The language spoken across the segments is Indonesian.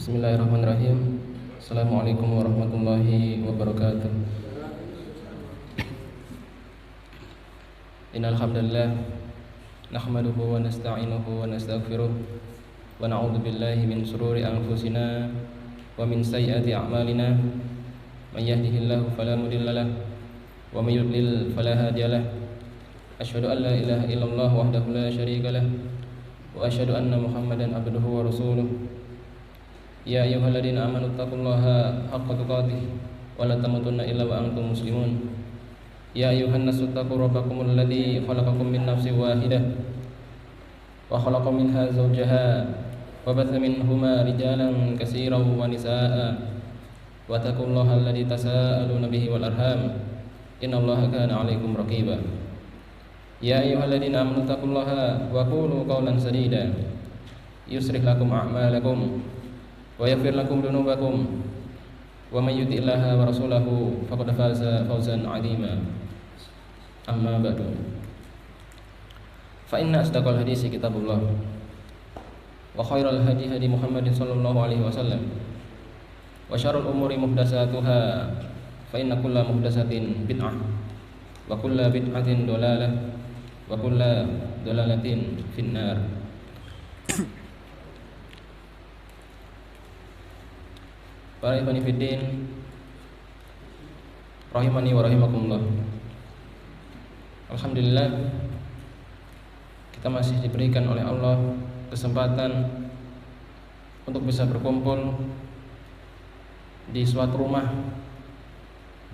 Bismillahirrahmanirrahim. Assalamualaikum warahmatullahi wabarakatuh. Innal hamdalillah nahmaduhu wa nasta'inuhu wa nastaghfiruh wa na'udzu billahi min shururi anfusina wa min sayyiati a'malina. May yahdihillahu fala mudilla lahu wa may yudlil fala hadiya lahu. Asyhadu an la ilaha illallah wahdahu la syarika lahu wa asyhadu anna Muhammadan abduhu wa rasuluh. Ya ayyuhalladzina amanu taqullaha haqqa tuqatih wa la tamutunna illa wa antum muslimun. Ya ayyuhan nasu taqu rabbakumul ladzi khalaqakum min nafsin wahidah wa khalaqa minha zawjaha wa batha minhuma rijalan katsiran wa nisaa'a wa taqullaha alladzi tasaaluna bihi wal arham innallaha kana 'alaikum raqiba. Ya ayyuhalladzina amanu taqullaha wa qulu qawlan sadida yuslih lakum a'malakum wa yaghfir lakum dhunubakum wa may yuti'illaha wa rasulahu faqad faza fawzan 'azima. Amma ba'du. Fa inna asdaqal hadisi kitabullah wa khairal hadi hadi Muhammadin sallallahu alaihi wasallam wa syarrul umuri muhdatsatuha fa inna kulla muhdatsatin bid'ah wa kulla bid'atin dhalalah wa kulla dhalalatin finnar. Para ikhwani fiddin rahimani wa rahimakumullah. Alhamdulillah kita masih diberikan oleh Allah kesempatan untuk bisa berkumpul di suatu rumah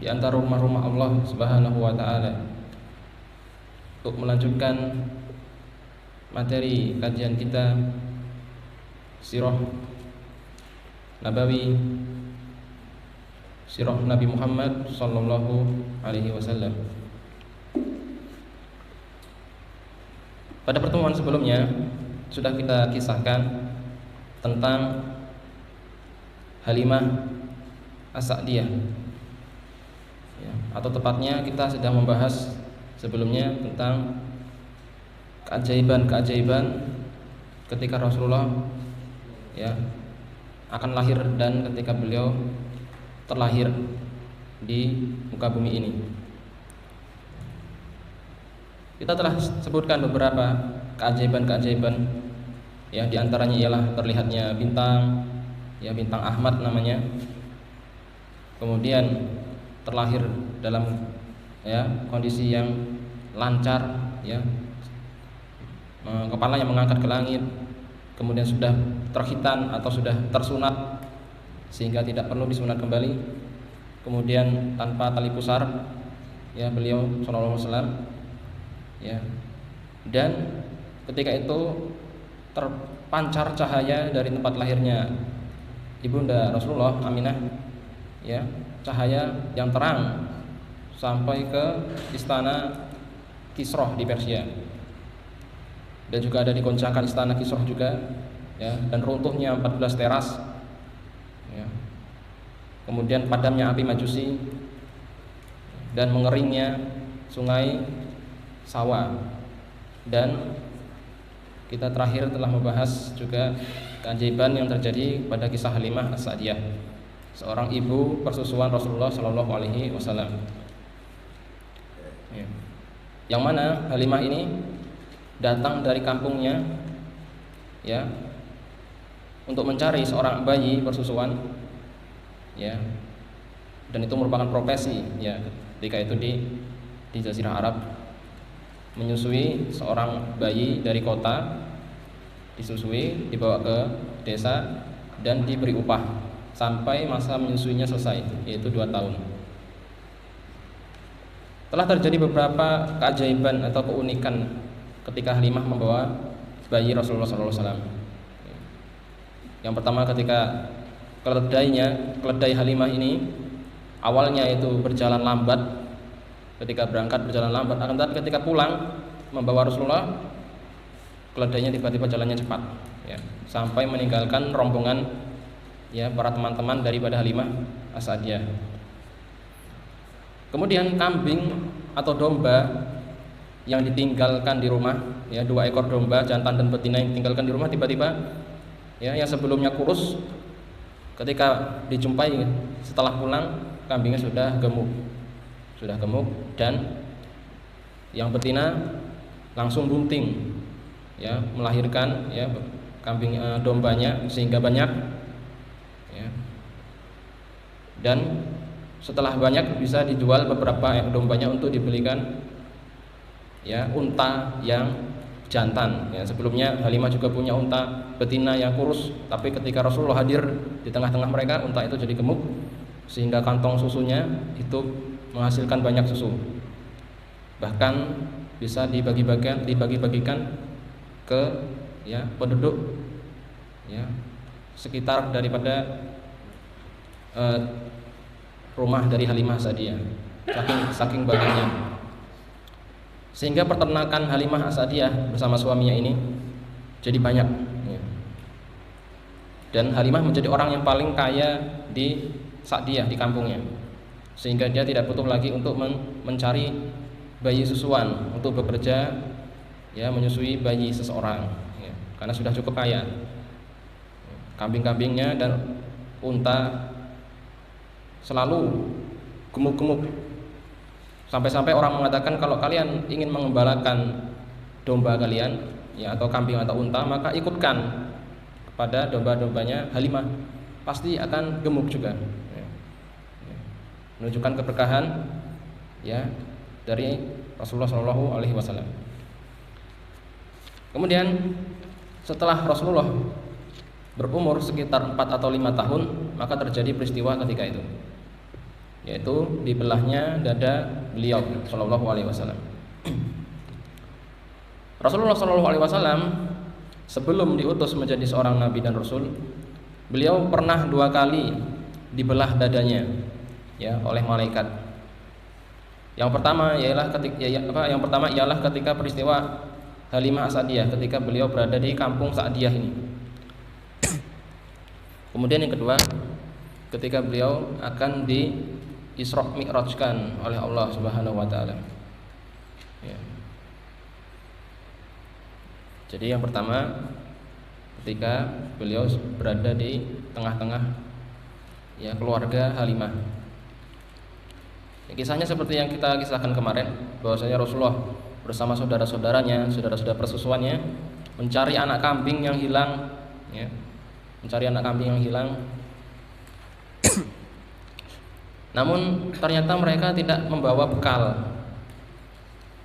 di antara rumah-rumah Allah Subhanahu wa taala untuk melanjutkan materi kajian kita Sirah Nabawi, Sirah Nabi Muhammad sallallahu alaihi wasallam. Pada pertemuan sebelumnya sudah kita kisahkan tentang Halimah As-Sa'diyah ya, atau tepatnya kita sedang membahas sebelumnya tentang keajaiban-keajaiban ketika Rasulullah ya akan lahir dan ketika beliau terlahir di muka bumi ini. Kita telah sebutkan beberapa keajaiban-keajaiban ya, di antaranya ialah terlihatnya bintang ya, bintang Ahmad namanya. Kemudian terlahir dalam ya kondisi yang lancar ya, kepalanya mengangkat ke langit, kemudian sudah terkhitan atau sudah tersunat sehingga tidak perlu disunat kembali, kemudian tanpa tali pusar ya beliau sallallahu alaihi wasallam ya, dan ketika itu terpancar cahaya dari tempat lahirnya ibunda Rasulullah Aminah ya, cahaya yang terang sampai ke istana Kisrah di Persia, dan juga ada digoncangkan istana Kisrah juga ya, dan runtuhnya 14 teras ya. Kemudian padamnya api Majusi dan mengeringnya sungai Sawa. Dan kita terakhir telah membahas juga keajaiban yang terjadi pada kisah Halimah As-Sa'diyah, seorang ibu persusuan Rasulullah sallallahu alaihi wasallam ya. Yang mana Halimah ini datang dari kampungnya ya untuk mencari seorang bayi persusuan ya, dan itu merupakan profesi ya ketika itu di Jazirah Arab, menyusui seorang bayi dari kota, disusui, dibawa ke desa dan diberi upah sampai masa menyusuinya selesai, yaitu 2 tahun. Telah terjadi beberapa keajaiban atau keunikan ketika Halimah membawa bayi Rasulullah SAW. Yang pertama, ketika keledai Halimah ini awalnya itu berjalan lambat, ketika berangkat berjalan lambat, akan tetapi ketika pulang membawa Rasulullah, keledainya tiba-tiba jalannya cepat ya, sampai meninggalkan rombongan ya para teman-teman daripada Halimah As-Sa'diyah. Kemudian kambing atau domba yang ditinggalkan di rumah ya, 2 ekor domba jantan dan betina yang ditinggalkan di rumah tiba-tiba ya, yang sebelumnya kurus ketika dijumpai setelah pulang kambingnya sudah gemuk dan yang betina langsung bunting, ya, melahirkan, ya, kambing dombanya sehingga banyak, ya. Dan setelah banyak bisa dijual beberapa dombanya untuk dibelikan, ya, unta yang jantan, ya. Sebelumnya Halimah juga punya unta betina yang kurus, tapi ketika Rasulullah hadir di tengah-tengah mereka, unta itu jadi gemuk sehingga kantong susunya itu menghasilkan banyak susu, bahkan bisa dibagi-bagikan ke, ya, penduduk, ya, sekitar daripada rumah dari Halimah Sa'diyah, saking banyaknya, sehingga peternakan Halimah Sa'diyah bersama suaminya ini jadi banyak, ya. Dan Halimah menjadi orang yang paling kaya di Sa'diyah, di kampungnya, sehingga dia tidak butuh lagi untuk mencari bayi susuan untuk bekerja, ya, menyusui bayi seseorang, ya, karena sudah cukup kaya. Kambing-kambingnya dan unta selalu gemuk-gemuk, sampai-sampai orang mengatakan kalau kalian ingin mengembalakan domba kalian, ya, atau kambing atau unta, maka ikutkan kepada domba-dombanya Halimah, pasti akan gemuk juga, ya. Menunjukkan keberkahan, ya, dari Rasulullah SAW. Kemudian setelah Rasulullah berumur sekitar 4 atau 5 tahun, maka terjadi peristiwa ketika itu, yaitu dibelahnya dada beliau Shallallahu Alaihi Wasallam. Rasulullah Shallallahu Alaihi Wasallam sebelum diutus menjadi seorang nabi dan rasul, beliau pernah 2 kali dibelah dadanya, ya, oleh malaikat. Yang pertama ialah ketika peristiwa Halimah Sa'diyah, ketika beliau berada di kampung Sa'diyah ini. Kemudian yang kedua, ketika beliau akan di Isra Mi'rajkan oleh Allah Subhanahu wa taala. Ya. Jadi yang pertama ketika beliau berada di tengah-tengah, ya, keluarga Halimah. Ya, kisahnya seperti yang kita kisahkan kemarin, bahwasanya Rasulullah bersama saudara-saudaranya, saudara-saudara persusuannya, mencari anak kambing yang hilang, ya, namun ternyata mereka tidak membawa bekal.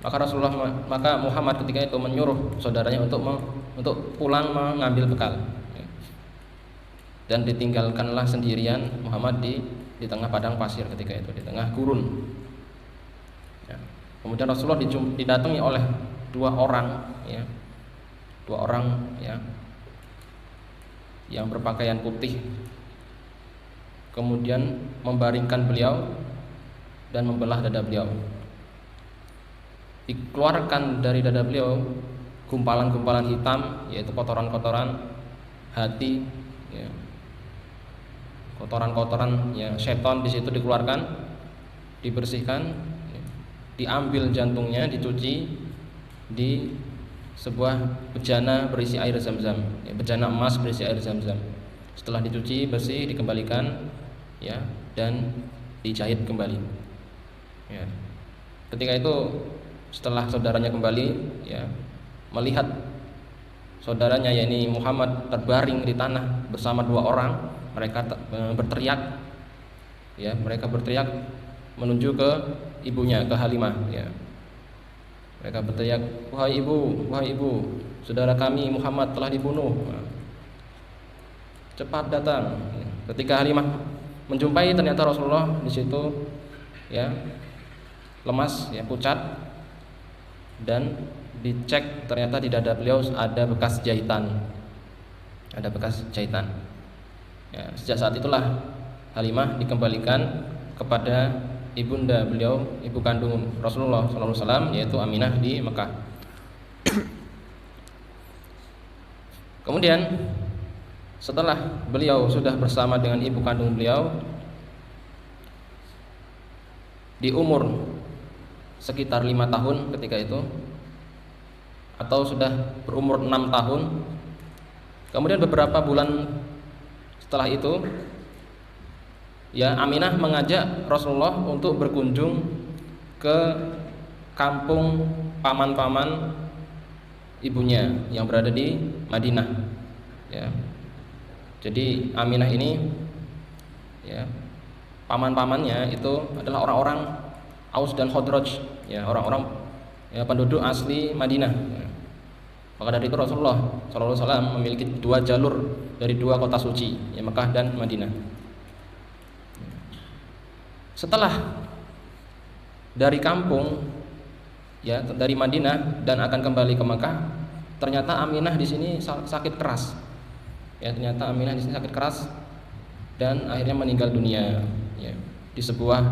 Maka Muhammad ketika itu menyuruh saudaranya untuk pulang mengambil bekal, ya. Dan ditinggalkanlah sendirian Muhammad di tengah padang pasir ketika itu, di tengah gurun, ya. Kemudian Rasulullah didatangi oleh 2 orang, ya, yang berpakaian putih, kemudian membaringkan beliau dan membelah dada beliau. Dikeluarkan dari dada beliau gumpalan-gumpalan hitam, yaitu kotoran-kotoran hati, ya, kotoran-kotoran, ya, setan di situ dikeluarkan, dibersihkan, ya, diambil jantungnya, dicuci di sebuah bejana berisi air zam-zam, ya, bejana emas berisi air zam-zam. Setelah dicuci bersih, dikembalikan, ya, dan dijahit kembali, ya. Ketika itu setelah saudaranya kembali, ya, melihat saudaranya, yakni Muhammad, terbaring di tanah bersama 2 orang, mereka berteriak, ya, menuju ke ibunya, ke Halimah, ya. Mereka berteriak, wahai ibu, saudara kami Muhammad telah dibunuh, cepat datang. Ketika Halimah menjumpai ternyata Rasulullah di situ, ya, lemas, ya, pucat, dan dicek ternyata di dada beliau ada bekas jahitan, Ya, sejak saat itulah Halimah dikembalikan kepada ibunda beliau, ibu kandung Rasulullah SAW, yaitu Aminah di Mekah. Kemudian setelah beliau sudah bersama dengan ibu kandung beliau di umur sekitar 5 tahun ketika itu, atau sudah berumur 6 tahun, kemudian beberapa bulan setelah itu ya Aminah mengajak Rasulullah untuk berkunjung ke kampung paman-paman ibunya yang berada di Madinah, ya. Jadi Aminah ini, ya, paman-pamannya itu adalah orang-orang Aus dan Khazraj, ya, orang-orang, ya, penduduk asli Madinah. Ya. Maka dari itu Rasulullah SAW memiliki 2 jalur dari 2 kota suci, ya, Mekah dan Madinah. Setelah dari kampung, ya, dari Madinah dan akan kembali ke Mekah, ternyata Aminah di sini sakit keras. Ya, ternyata Aminah di sini sakit keras dan akhirnya meninggal dunia, ya, di sebuah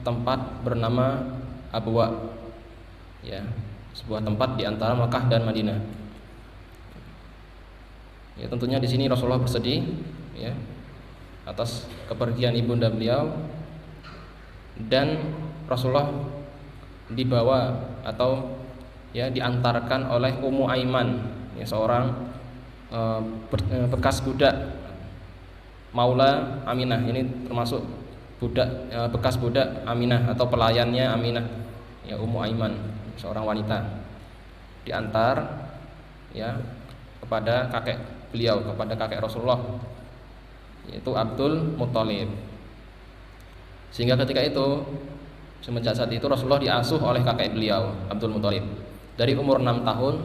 tempat bernama Abwa, ya, sebuah tempat di antara Mekah dan Madinah. Ya, tentunya di sini Rasulullah bersedih, ya, atas kepergian ibunda beliau, dan Rasulullah dibawa atau, ya, diantarkan oleh Ummu Aiman, ya, seorang bekas budak Maula Aminah. Ini termasuk budak, bekas budak Aminah atau pelayannya Aminah, ya, Ummu Aiman, seorang wanita, diantar, ya, kepada kakek beliau, kepada kakek Rasulullah, yaitu Abdul Muthalib. Sehingga ketika itu, semenjak saat itu Rasulullah diasuh oleh kakek beliau Abdul Muthalib dari umur 6 tahun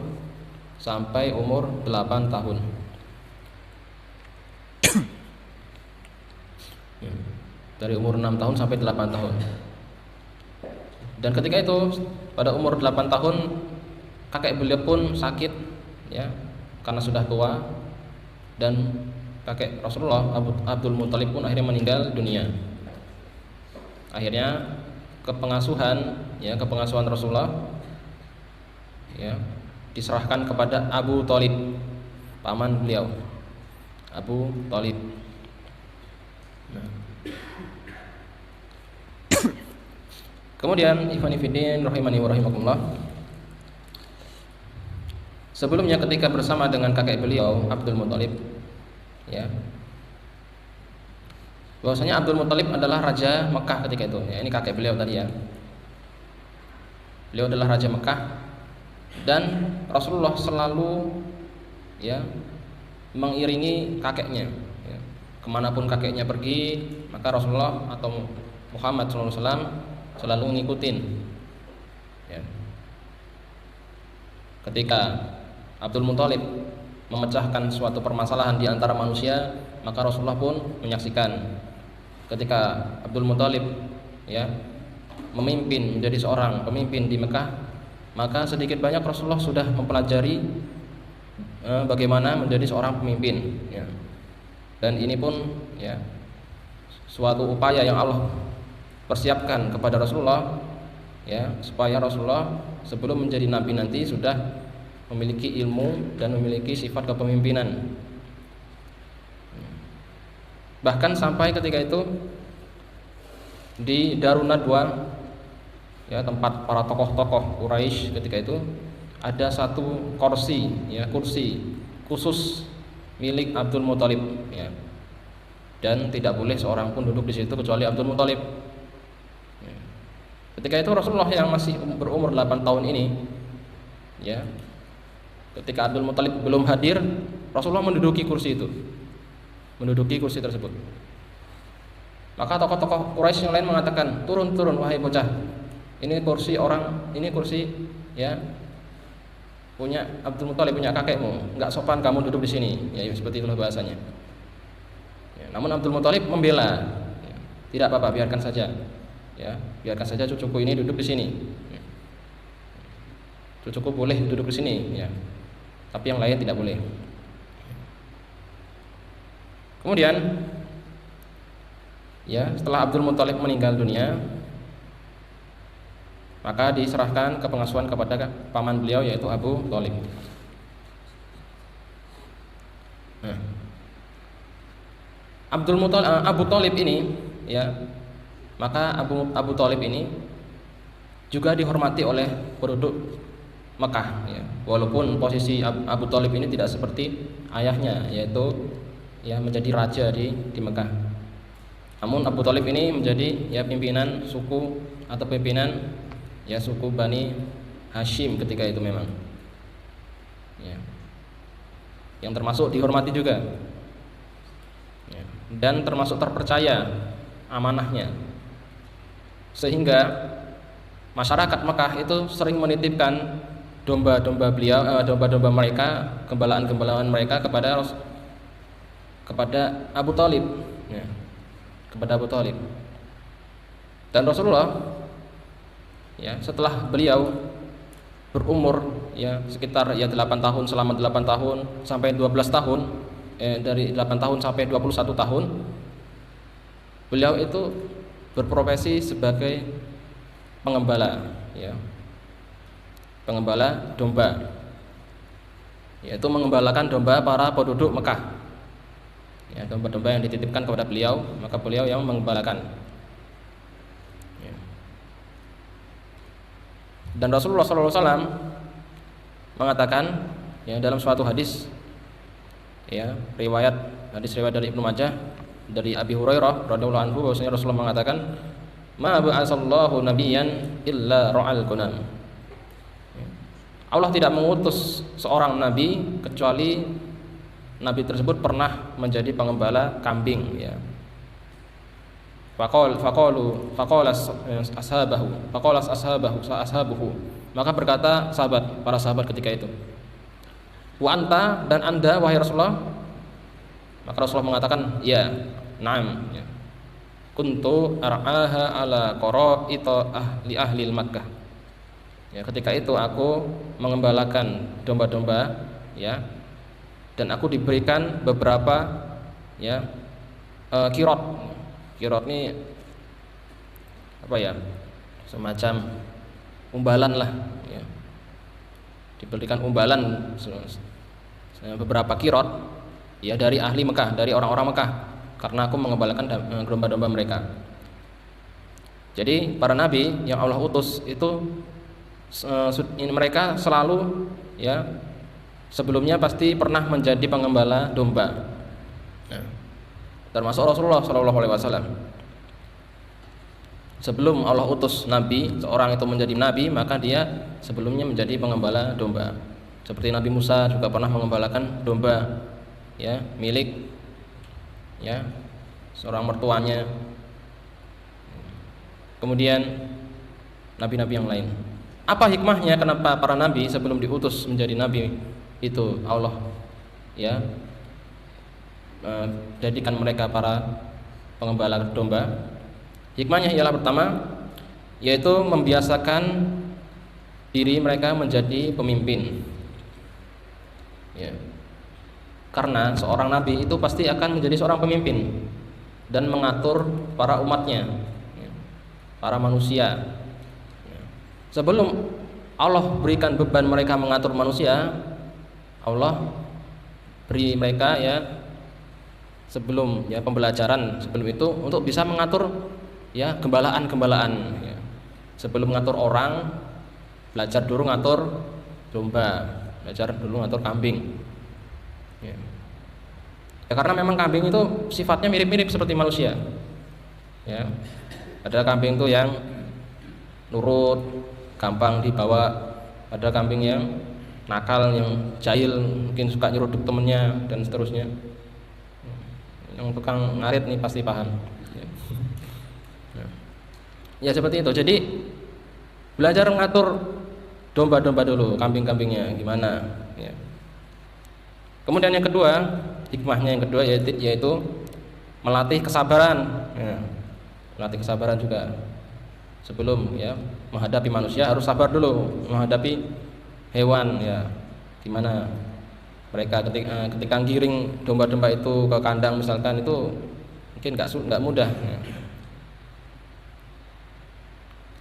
sampai umur 8 tahun. Dari umur 6 tahun sampai 8 tahun. Dan ketika itu pada umur 8 tahun kakek beliau pun sakit, ya, karena sudah tua, dan kakek Rasulullah Abdul Muthalib pun akhirnya meninggal dunia. Akhirnya kepengasuhan Rasulullah, ya, diserahkan kepada Abu Thalib, paman beliau, Abu Thalib. Nah. Kemudian ikhwani fillah rahimani wa rahimakumullah, sebelumnya ketika bersama dengan kakek beliau Abdul Muthalib, ya, bahwasanya Abdul Muthalib adalah raja Mekah ketika itu, ya, ini kakek beliau tadi, ya. Beliau adalah raja Mekah dan Rasulullah selalu, ya, mengiringi kakeknya, ya. Kemanapun kakeknya pergi, maka Rasulullah atau Muhammad SAW selalu ngikutin, ya. Ketika Abdul Muthalib memecahkan suatu permasalahan di antara manusia, maka Rasulullah pun menyaksikan. Ketika Abdul Muthalib, ya, memimpin, menjadi seorang pemimpin di Mekah, maka sedikit banyak Rasulullah sudah mempelajari bagaimana menjadi seorang pemimpin, ya. Dan ini pun, ya, suatu upaya yang Allah persiapkan kepada Rasulullah, ya, supaya Rasulullah sebelum menjadi nabi nanti sudah memiliki ilmu dan memiliki sifat kepemimpinan. Bahkan sampai ketika itu di Darun Nadwa, ya, tempat para tokoh-tokoh Quraisy ketika itu, ada satu kursi, ya, kursi khusus milik Abdul Muthalib, ya. Dan tidak boleh seorang pun duduk di situ kecuali Abdul Muthalib. Ya. Ketika itu Rasulullah yang masih berumur 8 tahun ini, ya, ketika Abdul Muthalib belum hadir, Rasulullah menduduki kursi itu, menduduki kursi tersebut. Maka tokoh-tokoh Quraisy yang lain mengatakan, turun wahai bocah, ini kursi orang, ini kursi, ya, punya Abdul Muthalib, punya kakekmu, nggak sopan kamu duduk di sini, ya, seperti itulah bahasanya. Ya, namun Abdul Muthalib membela, ya, tidak apa-apa, biarkan saja, ya, biarkan saja cucuku ini duduk di sini, ya. Cucuku boleh duduk di sini, ya, tapi yang lain tidak boleh. Kemudian, ya, setelah Abdul Muthalib meninggal dunia, maka diserahkan kepengasuhan kepada paman beliau yaitu Abu Thalib. Nah, Abu Thalib ini, ya, maka Abu Thalib ini juga dihormati oleh penduduk Mekah, ya. Walaupun posisi Abu Thalib ini tidak seperti ayahnya, yaitu, ya, menjadi raja di Mekah. Namun Abu Thalib ini menjadi ya pimpinan suku atau pimpinan ya suku Bani Hashim ketika itu memang. Ya. Yang termasuk dihormati juga. Ya. Dan termasuk terpercaya amanahnya. Sehingga masyarakat Mekah itu sering menitipkan domba-domba beliau, domba-domba mereka, gembalaan-gembalaan mereka kepada Abu Thalib, ya, kepada Abu Thalib. Dan Rasulullah, ya, setelah beliau berumur ya sekitar ya 8 tahun, selama 8 tahun sampai 12 tahun, dari 8 tahun sampai 21 tahun, beliau itu berprofesi sebagai pengembala, ya, pengembala domba, yaitu mengembalakan domba para penduduk Mekah, ya, domba-domba yang dititipkan kepada beliau, maka beliau yang mengembalakan. Ya. Dan Rasulullah SAW mengatakan, ya, dalam suatu hadis, ya, hadis riwayat dari Ibnu Majah dari Abi Hurairah radhiyallahu anhu, bahwasanya Rasulullah mengatakan, ma ba'atsallahu nabiyyan illa ra'al ghanam. Allah tidak mengutus seorang nabi kecuali nabi tersebut pernah menjadi pengembala kambing, ya. Faqala ashabuhu. Maka berkata para sahabat ketika itu, wa anta, dan anda wahai Rasulullah. Maka Rasulullah mengatakan, ya, na'am, ya. Kuntu ar'aha ala qara'ita ahli Makkah. Ya, ketika itu aku mengembalakan domba-domba, ya, dan aku diberikan beberapa, ya, kirot. Kirot ini apa ya? Semacam umbalan lah, ya. Diberikan umbalan beberapa kirot, ya, dari ahli Mekah, dari orang-orang Mekah, karena aku mengembalakan domba-domba mereka. Jadi para nabi yang Allah utus itu mereka selalu, ya, sebelumnya pasti pernah menjadi pengembala domba. Nah, termasuk Rasulullah SAW. Sebelum Allah utus nabi, seorang itu menjadi nabi, maka dia sebelumnya menjadi pengembala domba. Seperti Nabi Musa juga pernah mengembalakan domba, ya, milik, ya, seorang mertuanya. Kemudian nabi-nabi yang lain. Apa hikmahnya kenapa para nabi sebelum diutus menjadi nabi itu Allah, ya, jadikan mereka para pengembala domba? Hikmahnya ialah pertama, yaitu membiasakan diri mereka menjadi pemimpin, ya. Karena seorang nabi itu pasti akan menjadi seorang pemimpin dan mengatur para umatnya, ya, para manusia. Sebelum Allah berikan beban mereka mengatur manusia, Allah beri mereka, ya, sebelum, ya, pembelajaran sebelum itu untuk bisa mengatur, ya, gembalaan, ya. Sebelum mengatur orang, belajar dulu ngatur domba, belajar dulu ngatur kambing, ya. Ya, karena memang kambing itu sifatnya mirip-mirip seperti manusia, ya. Ada kambing itu yang nurut, gampang dibawa, ada kambing yang nakal, yang jahil, mungkin suka nyeruduk temennya dan seterusnya. Yang tukang ngarit nih pasti paham, ya. Ya, seperti itu. Jadi belajar mengatur domba-domba dulu, kambing-kambingnya gimana, ya. Kemudian yang kedua, hikmahnya yang kedua yaitu melatih kesabaran, ya. Melatih kesabaran juga. Sebelum, ya, menghadapi manusia harus sabar dulu, menghadapi hewan, ya, gimana mereka ketika giring domba-domba itu ke kandang misalkan, itu mungkin nggak mudah, ya.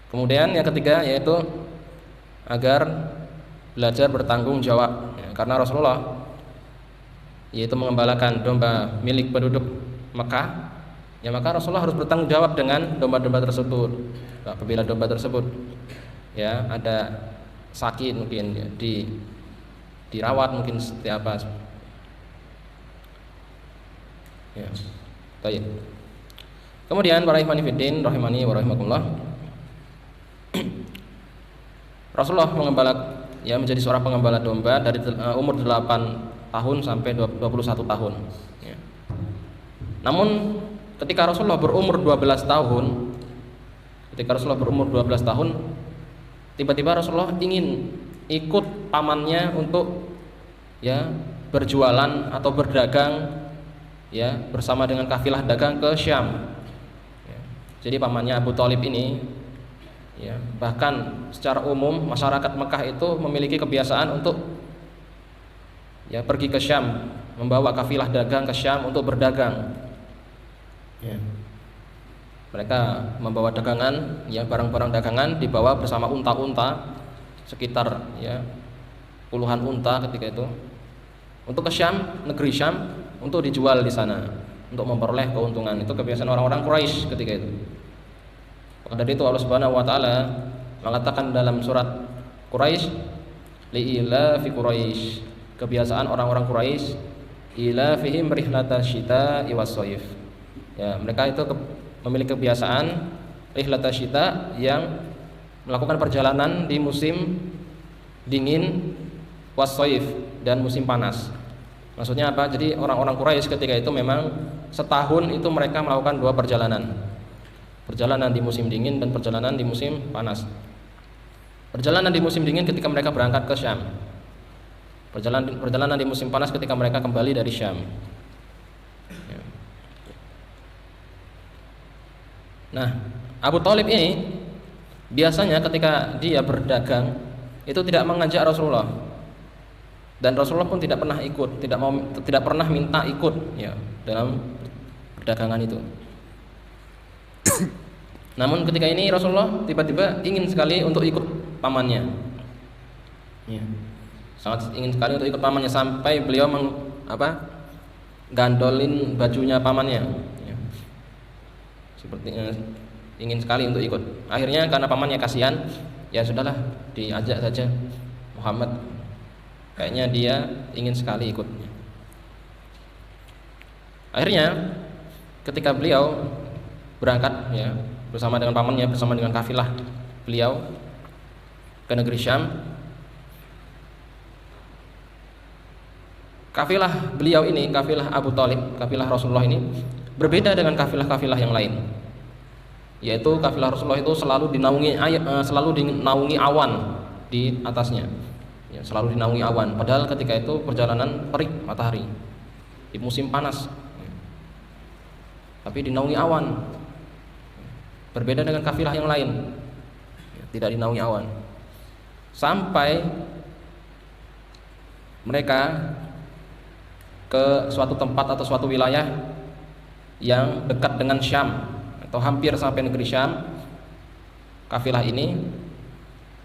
Kemudian yang ketiga yaitu agar belajar bertanggung jawab, ya, karena Rasulullah yaitu mengembalakan domba milik penduduk Mekah, ya, maka Rasulullah harus bertanggung jawab dengan domba-domba tersebut. Apabila domba tersebut, ya, ada sakit mungkin, ya, dirawat mungkin seperti apa, ya. Baik. Kemudian para ikhwan fillah rahimani wa rahimakumullah, Rasulullah menjadi seorang pengembala domba dari umur 8 tahun sampai 21 tahun ya. Namun ketika Rasulullah berumur 12 tahun, tiba-tiba Rasulullah ingin ikut pamannya untuk ya berjualan atau berdagang ya bersama dengan kafilah dagang ke Syam. Ya. Jadi pamannya Abu Thalib ini ya, bahkan secara umum masyarakat Mekah itu memiliki kebiasaan untuk ya pergi ke Syam, membawa kafilah dagang ke Syam untuk berdagang. Ya. Mereka membawa dagangan, ya barang-barang dagangan dibawa bersama unta-unta, sekitar ya puluhan unta ketika itu, untuk ke Syam, negeri Syam, untuk dijual di sana, untuk memperoleh keuntungan. Itu kebiasaan orang-orang Quraisy ketika itu. Maka dari itu Allah Subhanahu wa taala mengatakan dalam surat Quraisy, li'ila fi Quraisy, kebiasaan orang-orang Quraisy, ila fihim rihlata syita'i was shaif. Ya, mereka itu memiliki kebiasaan rihlata syita, yang melakukan perjalanan di musim dingin, was shaif, dan musim panas. Maksudnya apa? Jadi orang-orang Quraisy ketika itu memang setahun itu mereka melakukan 2 perjalanan. Perjalanan di musim dingin dan perjalanan di musim panas. Perjalanan di musim dingin ketika mereka berangkat ke Syam. Perjalanan di musim panas ketika mereka kembali dari Syam. Ya. Nah, Abu Thalib ini biasanya ketika dia berdagang itu tidak mengajak Rasulullah. Dan Rasulullah pun tidak pernah ikut, tidak pernah minta ikut ya dalam perdagangan itu. Namun ketika ini Rasulullah tiba-tiba ingin sekali untuk ikut pamannya. Ya. Sangat ingin sekali untuk ikut pamannya, sampai beliau gandolin bajunya pamannya. Ya. Sepertinya ingin sekali untuk ikut. Akhirnya karena pamannya kasihan, ya sudahlah, diajak saja Muhammad. Kayaknya dia ingin sekali ikut. Akhirnya ketika beliau berangkat ya bersama dengan pamannya, bersama dengan kafilah beliau ke negeri Syam, kafilah beliau ini, kafilah Abu Thalib, kafilah Rasulullah ini berbeda dengan kafilah-kafilah yang lain. Yaitu kafilah Rasulullah itu selalu dinaungi awan di atasnya. Ya, selalu dinaungi awan, padahal ketika itu perjalanan terik matahari di musim panas, tapi dinaungi awan. Berbeda dengan kafilah yang lain, tidak dinaungi awan. Sampai mereka ke suatu tempat atau suatu wilayah yang dekat dengan Syam, atau hampir sampai negeri Syam. Kafilah ini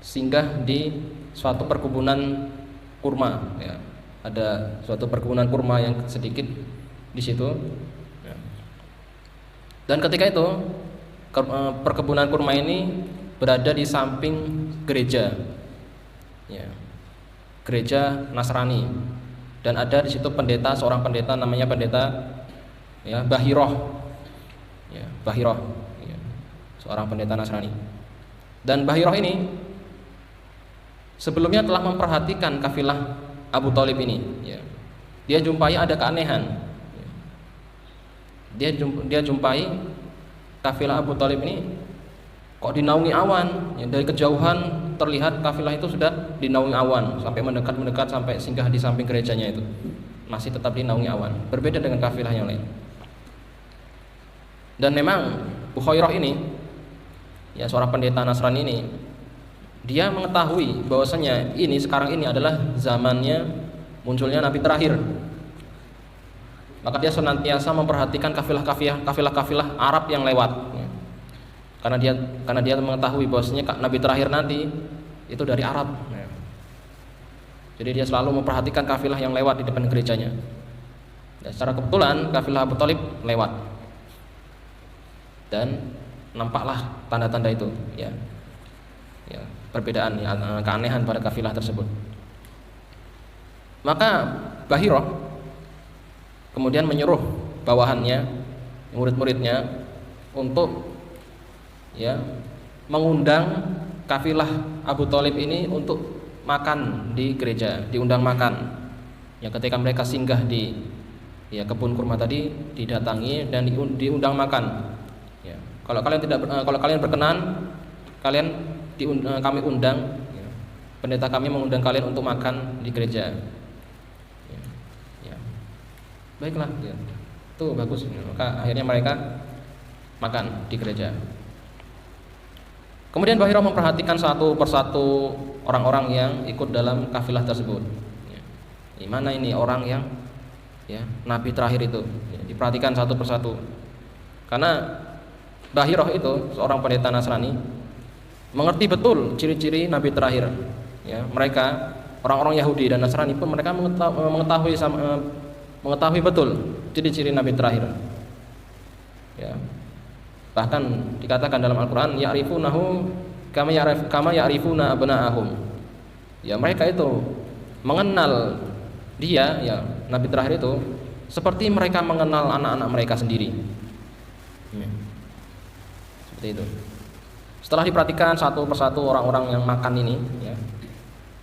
singgah di suatu perkebunan kurma ya. Ada suatu perkebunan kurma yang sedikit di situ ya. Dan ketika itu perkebunan kurma ini berada di samping gereja ya, gereja Nasrani, dan ada di situ seorang pendeta namanya pendeta ya Bahiroh ya, seorang pendeta Nasrani. Dan Bahiroh ini sebelumnya telah memperhatikan kafilah Abu Thalib ini ya. Dia jumpai ada keanehan ya. Dia jumpai kafilah Abu Thalib ini kok dinaungi awan ya. Dari kejauhan terlihat kafilah itu sudah dinaungi awan, sampai mendekat sampai singgah di samping gerejanya itu, masih tetap dinaungi awan. Berbeda dengan kafilah yang lain. Dan memang Bukhairah ini ya, seorang pendeta Nasrani ini, dia mengetahui bahwasanya sekarang ini adalah zamannya munculnya nabi terakhir. Maka dia senantiasa memperhatikan kafilah-kafilah Arab yang lewat. Karena dia mengetahui bahwasanya nabi terakhir nanti itu dari Arab. Jadi dia selalu memperhatikan kafilah yang lewat di depan gerejanya. Dan secara kebetulan kafilah Abu Thalib lewat. Dan nampaklah tanda-tanda itu ya. Ya, perbedaan ya, keanehan pada kafilah tersebut. Maka Bahiroh kemudian menyuruh bawahannya, murid-muridnya untuk ya mengundang kafilah Abu Thalib ini untuk makan di gereja, diundang makan. Ya ketika mereka singgah di ya kebun kurma tadi, didatangi dan diundang makan. Ya, kalau kalian berkenan, kami undang. Ya, pendeta kami mengundang kalian untuk makan di gereja. Ya, ya. Baiklah, ya. Itu bagus. Maka akhirnya mereka makan di gereja. Kemudian Bahira memperhatikan satu persatu orang-orang yang ikut dalam kafilah tersebut. Ya. Mana ini orang yang ya nabi terakhir itu? Ya, diperhatikan satu persatu. Karena Bahira itu seorang pendeta Nasrani mengerti betul ciri-ciri nabi terakhir. Ya, mereka orang-orang Yahudi dan Nasrani pun mereka mengetahui betul ciri-ciri nabi terakhir. Ya. Bahkan dikatakan dalam Al-Qur'an ya'rifunahu kama ya'rifuna abna'ahum. Ya, mereka itu mengenal dia ya nabi terakhir itu seperti mereka mengenal anak-anak mereka sendiri. Ya. Seperti itu. Setelah diperhatikan satu persatu orang-orang yang makan ini ya,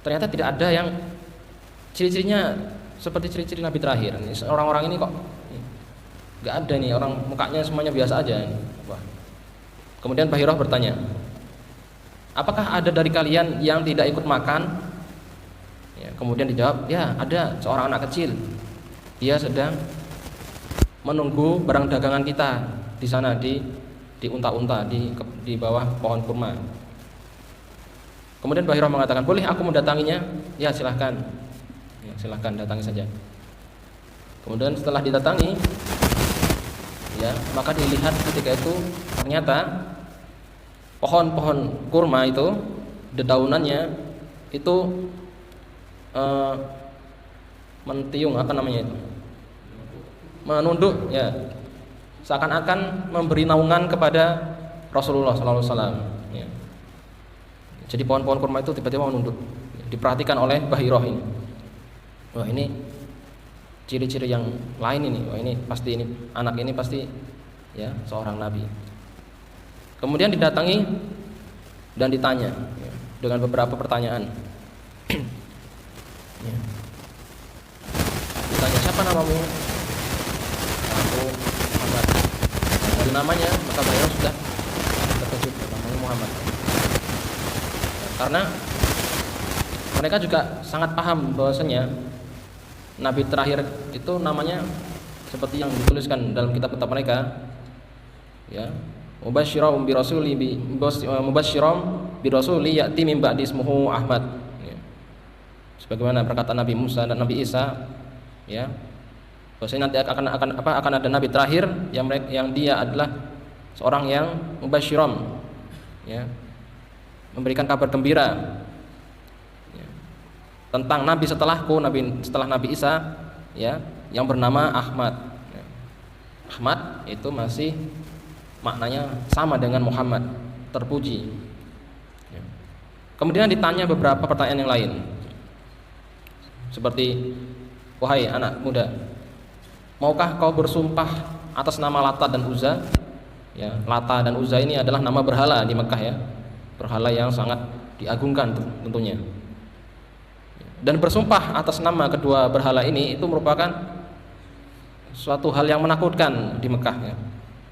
ternyata tidak ada yang ciri-cirinya seperti ciri-ciri nabi terakhir. Orang-orang ini kok nggak ada nih, orang mukanya semuanya biasa aja. Wah. Kemudian Bahira bertanya, apakah ada dari kalian yang tidak ikut makan? Ya, kemudian dijawab, ya ada seorang anak kecil. Dia sedang menunggu barang dagangan kita di sana di unta-unta di bawah pohon kurma. Kemudian Bahira mengatakan, boleh aku mendatanginya? Ya silahkan. Ya, silahkan datangi saja. Kemudian setelah didatangi, ya maka dilihat ketika itu ternyata pohon-pohon kurma itu dedaunannya itu mentiung, apa namanya itu, menunduk ya, seakan-akan memberi naungan kepada Rasulullah SAW. Ya. Jadi pohon-pohon kurma itu tiba-tiba menunduk, diperhatikan oleh Bahira ini. Wah, ini ciri-ciri yang lain ini. Wah, ini pasti, ini anak ini pasti ya seorang nabi. Kemudian didatangi dan ditanya ya, dengan beberapa pertanyaan. Ya. Ditanya, siapa namamu? Aku Muhammad. Dari namanya maka Bahira sudah terkejut, namanya Muhammad. Karena mereka juga sangat paham bahwasanya nabi terakhir itu namanya seperti yang dituliskan dalam kitab-kitab mereka, ya, mubasysyiran bi rasuli ya'ti min ba'di ismuhu Ahmad. Ya. Sebagaimana perkataan Nabi Musa dan Nabi Isa, ya, bahwasanya nanti akan ada nabi terakhir yang dia adalah seorang yang mubasysyiran, ya, memberikan kabar gembira tentang nabi setelahku, setelah Nabi Isa, ya, yang bernama Ahmad. Ya. Ahmad itu masih maknanya sama dengan Muhammad, terpuji. Ya. Kemudian ditanya beberapa pertanyaan yang lain, seperti, wahai anak muda, maukah kau bersumpah atas nama Lata dan Uzza? Ya, Lata dan Uzza ini adalah nama berhala di Mekah, ya, berhala yang sangat diagungkan tentunya. Dan bersumpah atas nama kedua berhala ini itu merupakan suatu hal yang menakutkan di Mekah, ya.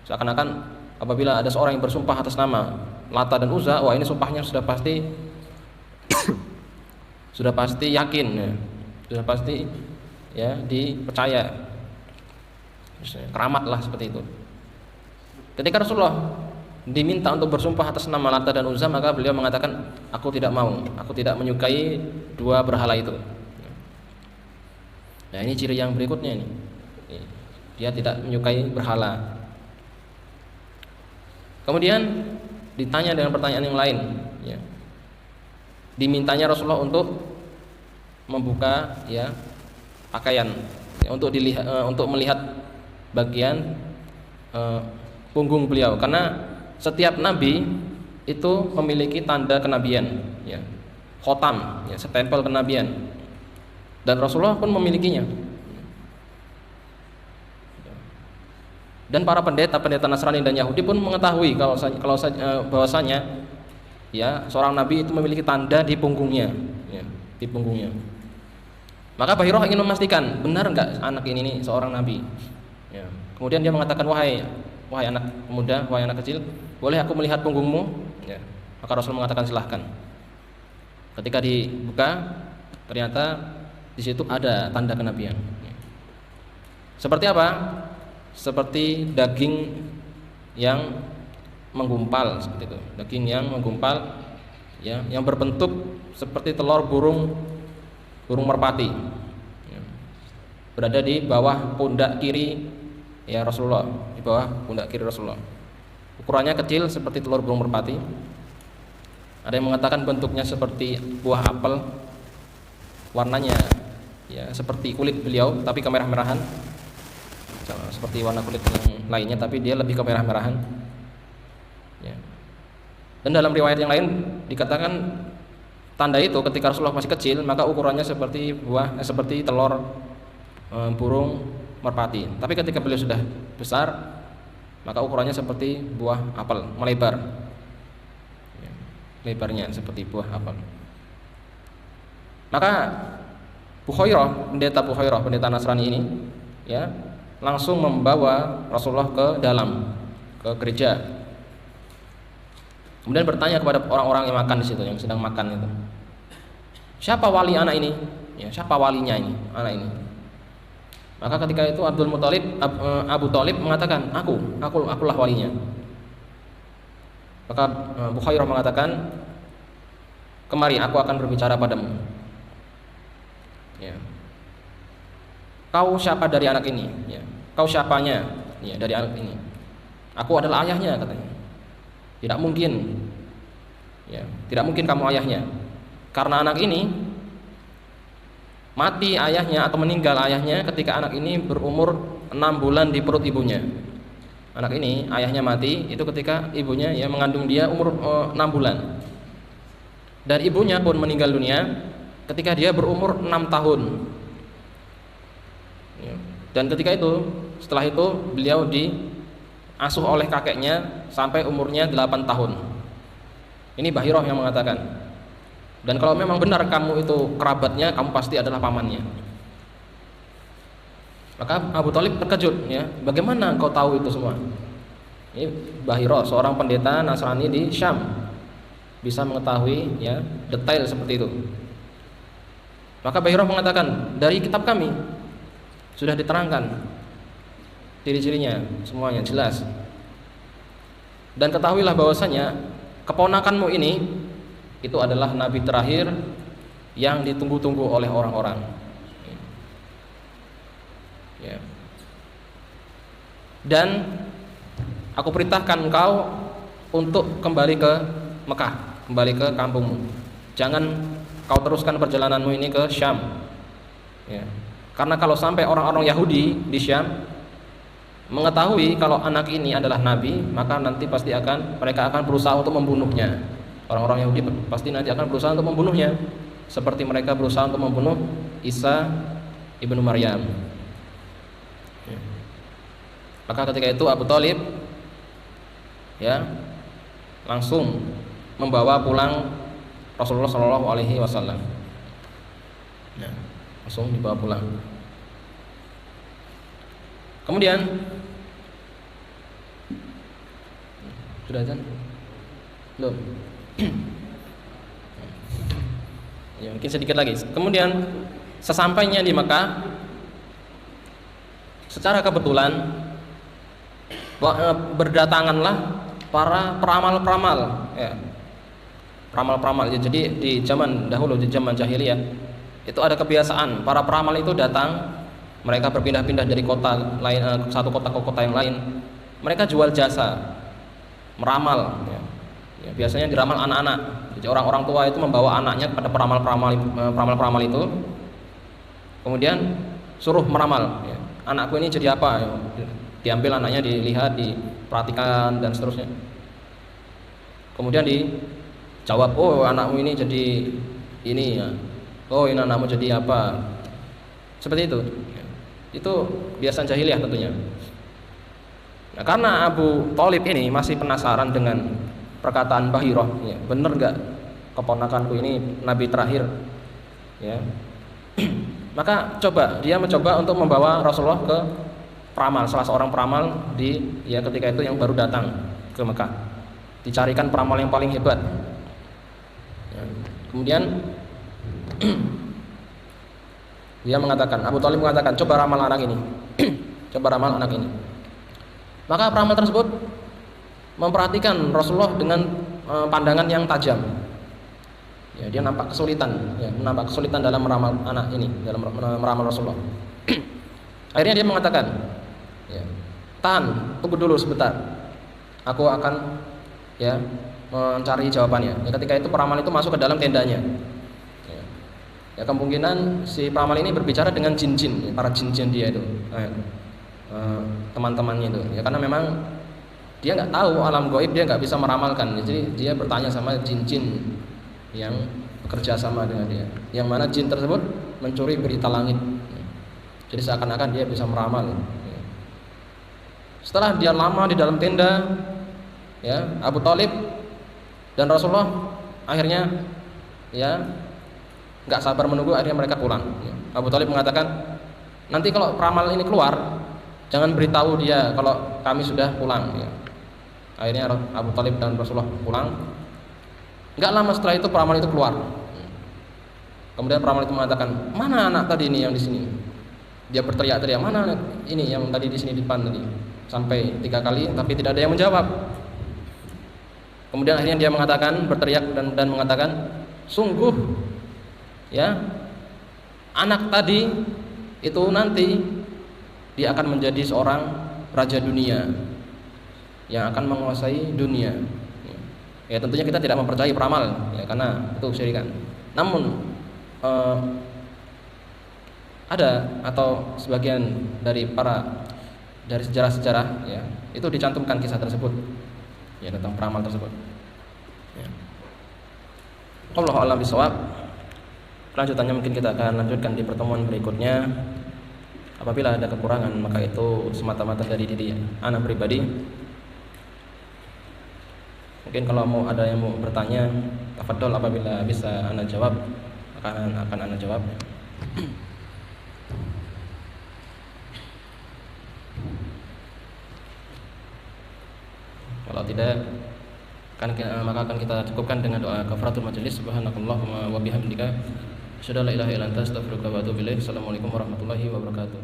Seakan-akan apabila ada seorang yang bersumpah atas nama Lata dan Uzza, wah ini sumpahnya sudah pasti sudah pasti yakin, ya. Sudah pasti ya dipercaya, keramat lah seperti itu. Ketika Rasulullah diminta untuk bersumpah atas nama Lata dan Uzza, maka beliau mengatakan, aku tidak mau, aku tidak menyukai dua berhala itu. Nah, ini ciri yang berikutnya ini. Dia tidak menyukai berhala. Kemudian ditanya dengan pertanyaan yang lain, ya. Dimintanya Rasulullah untuk membuka, ya, pakaian, ya, untuk melihat bagian punggung beliau, karena setiap nabi itu memiliki tanda kenabian, ya, khotam, ya, stempel kenabian, dan Rasulullah pun memilikinya. Dan para pendeta Nasrani dan Yahudi pun mengetahui bahwasanya ya seorang nabi itu memiliki tanda di punggungnya, ya, di punggungnya. Maka Bahirah ingin memastikan benar enggak anak ini nih seorang nabi. Ya. Kemudian dia mengatakan, wahai anak muda, wahai anak kecil, boleh aku melihat punggungmu? Ya. Maka Rasul mengatakan silahkan. Ketika dibuka, ternyata di situ ada tanda kenabian. Ya. Seperti apa? Seperti daging yang menggumpal seperti itu, daging yang menggumpal, ya, yang berbentuk seperti telur burung merpati, ya, berada di bawah pundak kiri ya Rasulullah, di bawah pundak kiri Rasulullah. Ukurannya kecil seperti telur burung merpati. Ada yang mengatakan bentuknya seperti buah apel, warnanya ya seperti kulit beliau tapi kemerah-merahan, seperti warna kulit yang lainnya, tapi dia lebih kemerah-merahan. Ya. Dan dalam riwayat yang lain dikatakan tanda itu ketika Rasulullah masih kecil, maka ukurannya seperti seperti telur burung merpati. Tapi ketika beliau sudah besar, maka ukurannya seperti buah apel, melebar. Ya. Lebarnya seperti buah apel. Maka pendeta Nasrani ini, ya, langsung membawa Rasulullah ke dalam, ke gereja. Kemudian bertanya kepada orang-orang yang makan di situ, yang sedang makan itu, siapa wali anak ini? Ya, siapa walinya ini, anak ini? Maka ketika itu Abu Thalib mengatakan, akulah walinya. Maka Bukhairah mengatakan, kemari, aku akan berbicara padamu. Ya. Kau siapa dari anak ini? Ya. Kau siapanya? Ya, dari anak ini. Aku adalah ayahnya, katanya. Tidak mungkin. Ya, tidak mungkin kamu ayahnya. Karena anak ini mati ayahnya atau meninggal ayahnya ketika anak ini berumur 6 bulan di perut ibunya. Anak ini ayahnya mati itu ketika ibunya ya mengandung dia umur 6 bulan. Dan ibunya pun meninggal dunia ketika dia berumur 6 tahun. Ya. Dan ketika itu, setelah itu beliau diasuh oleh kakeknya sampai umurnya 8 tahun. Ini Bahirah yang mengatakan. Dan kalau memang benar kamu itu kerabatnya, kamu pasti adalah pamannya. Maka Abu Thalib terkejut, ya. Bagaimana engkau tahu itu semua? Ini Bahirah, seorang pendeta Nasrani di Syam, bisa mengetahui ya detail seperti itu. Maka Bahirah mengatakan, dari kitab kami sudah diterangkan ciri-cirinya semuanya jelas. Dan ketahuilah bahwasanya keponakanmu ini itu adalah nabi terakhir yang ditunggu-tunggu oleh orang-orang. Ya. Dan aku perintahkan engkau untuk kembali ke Mekah, kembali ke kampungmu. Jangan kau teruskan perjalananmu ini ke Syam. Ya. Karena kalau sampai orang-orang Yahudi di Syam mengetahui kalau anak ini adalah nabi, maka nanti pasti mereka akan berusaha untuk membunuhnya. Orang-orang Yahudi pasti nanti akan berusaha untuk membunuhnya, seperti mereka berusaha untuk membunuh Isa ibnu Maryam. Ya. Maka ketika itu Abu Thalib ya langsung membawa pulang Rasulullah Shallallahu Alaihi Wasallam. Ya, langsung dibawa pulang. Kemudian sudah azan? Belum. Ya, mungkin sedikit lagi. Kemudian sesampainya di Mekah, secara kebetulan berdatanganlah para peramal-peramal, ya. Peramal-peramal. Jadi di zaman dahulu, di zaman jahiliyah, itu ada kebiasaan para peramal itu datang, mereka berpindah-pindah dari kota lain, satu kota ke kota yang lain. Mereka jual jasa meramal, ya. Ya, biasanya diramal anak-anak. Jadi orang-orang tua itu membawa anaknya kepada peramal-peramal itu, kemudian suruh meramal. Ya. Anakku ini jadi apa? Ya. Diambil anaknya, dilihat, diperhatikan dan seterusnya. Kemudian dijawab, oh anakmu ini jadi ini ya. Oh ini anakmu jadi apa? Seperti itu. Ya. Itu kebiasaan jahiliyah tentunya. Nah, karena Abu Thalib ini masih penasaran dengan perkataan Bahirah, ya, benar nggak keponakanku ini nabi terakhir, ya. Maka dia mencoba untuk membawa Rasulullah ke peramal, salah seorang peramal ketika itu yang baru datang ke Mekah. Dicarikan peramal yang paling hebat. Ya. Kemudian Abu Thalib mengatakan, coba ramal anak ini. Coba ramal anak ini. Maka peramal tersebut memperhatikan Rasulullah dengan pandangan yang tajam. Ya, dia nampak kesulitan dalam meramal anak ini, dalam meramal Rasulullah. Akhirnya dia mengatakan, ya, tahan, tunggu dulu sebentar. Aku akan mencari jawabannya. Ya, ketika itu peramal itu masuk ke dalam tendanya. Ya, kemungkinan si peramal ini berbicara dengan jin-jin, para jin-jin dia itu, teman-temannya itu. Ya, karena memang dia nggak tahu alam gaib, dia nggak bisa meramalkan. Jadi dia bertanya sama jin-jin yang bekerja sama dengan dia. Yang mana jin tersebut mencuri berita langit. Jadi seakan-akan dia bisa meramal. Setelah dia lama di dalam tenda, ya, Abu Thalib dan Rasulullah akhirnya nggak sabar menunggu, akhirnya mereka pulang. Abu Thalib mengatakan, nanti kalau peramal ini keluar, jangan beritahu dia kalau kami sudah pulang. Ya. Akhirnya Abu Thalib dan Rasulullah pulang. Nggak lama setelah itu peramal itu keluar. Kemudian peramal itu mengatakan, mana anak tadi ini yang di sini? Dia berteriak-teriak, mana anak ini yang tadi di sini di depan tadi? Sampai 3 kali, tapi tidak ada yang menjawab. Kemudian akhirnya dia berteriak dan mengatakan, sungguh, ya, anak tadi itu nanti dia akan menjadi seorang raja dunia yang akan menguasai dunia. Ya, tentunya kita tidak mempercayai peramal, ya, karena itu kesyirikan. Namun ada atau sebagian dari sejarah-sejarah, ya, itu dicantumkan kisah tersebut, ya, tentang peramal tersebut. Ya. Allahu a'lam bishawab. Kelanjutannya mungkin kita akan lanjutkan di pertemuan berikutnya. Apabila ada kekurangan, maka itu semata-mata dari diri ana pribadi. Mungkin kalau ada yang mau bertanya, tafadhol, apabila bisa ana jawab, akan ana jawab. Kalau tidak, maka akan kita cukupkan dengan doa kafaratul majelis. Subhanakallahumma wa bihamdika, asyhadu an la ilaha illa anta, astaghfiruka wa atubu ilaik. Assalamualaikum warahmatullahi wabarakatuh.